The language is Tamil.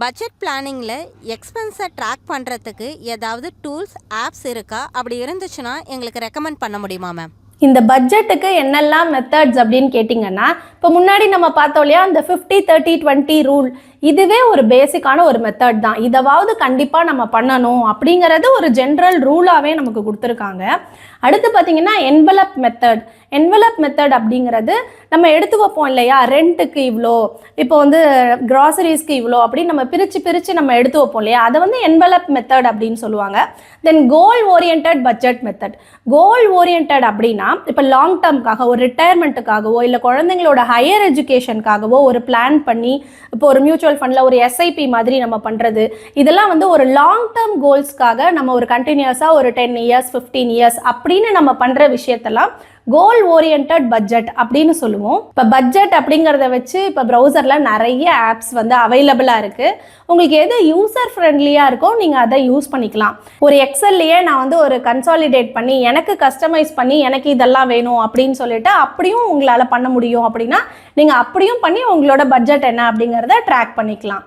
பட்ஜெட் பிளானிங்கில் எக்ஸ்பென்ஸை ட்ராக் பண்ணுறதுக்கு ஏதாவது டூல்ஸ் ஆப்ஸ் இருக்கா? அப்படி இருந்துச்சுன்னா எங்களுக்கு ரெக்கமெண்ட் பண்ண முடியுமா மேம்? இந்த பட்ஜெட்டுக்கு என்னெல்லாம் மெத்தட்ஸ் அப்படின்னு கேட்டிங்கன்னா, இப்போ முன்னாடி நம்ம பார்த்தோம் இல்லையா, அந்த 50-30-20 ரூல், இதுவே ஒரு பேசிக்கான ஒரு மெத்தட் தான். இதாவது கண்டிப்பாக நம்ம பண்ணணும் அப்படிங்கிறது ஒரு ஜென்ரல் ரூலாகவே நமக்கு கொடுத்துருக்காங்க. அடுத்து பார்த்தீங்கன்னா என்வலப் மெத்தட் அப்படிங்கிறது நம்ம எடுத்து வைப்போம் இல்லையா, ரெண்ட்டுக்கு இவ்வளோ, இப்போ வந்து கிராசரிஸ்க்கு இவ்வளோ அப்படின்னு நம்ம பிரித்து நம்ம எடுத்து வைப்போம் இல்லையா, அதை வந்து என்வலப் மெத்தட் அப்படின்னு சொல்லுவாங்க. தென் கோல் ஓரியன்ட் பட்ஜெட் மெத்தட். கோல் ஓரியன்ட் அப்படின்னா இப்போ லாங் டேர்முக்காக, ஒரு ரிட்டையர்மெண்ட்டுக்காகவோ இல்லை குழந்தைங்களோட ஹையர் எஜுகேஷனுக்காகவோ ஒரு பிளான் பண்ணி, இப்போ ஒரு மியூச்சுவல் ஃபண்டில் ஒரு எஸ்ஐபி மாதிரி நம்ம பண்ணுறது, இதெல்லாம் வந்து ஒரு லாங் டேர்ம் கோல்ஸ்க்காக நம்ம ஒரு கண்டினியூஸாக ஒரு 10 இயர்ஸ் 15 இயர்ஸ் அப்படின்னு நம்ம பண்ணுற விஷயத்தெல்லாம் கோல் ஓரியன்ட் பட்ஜெட் அப்படின்னு சொல்லுவோம். இப்போ பட்ஜெட் அப்படிங்கிறத வச்சு இப்போ ப்ரௌசரில் நிறைய ஆப்ஸ் வந்து அவைலபிளாக இருக்குது. உங்களுக்கு எது யூசர் ஃப்ரெண்ட்லியாக இருக்கோ நீங்கள் அதை யூஸ் பண்ணிக்கலாம். ஒரு எக்ஸல்லையே நான் வந்து ஒரு கன்சாலிடேட் பண்ணி எனக்கு கஸ்டமைஸ் பண்ணி எனக்கு இதெல்லாம் வேணும் அப்படின்னு சொல்லிட்டு அப்படியும் உங்களால் பண்ண முடியும். அப்படின்னா நீங்கள் அப்படியும் பண்ணி உங்களோட பட்ஜெட் என்ன அப்படிங்கிறத ட்ராக் பண்ணிக்கலாம்.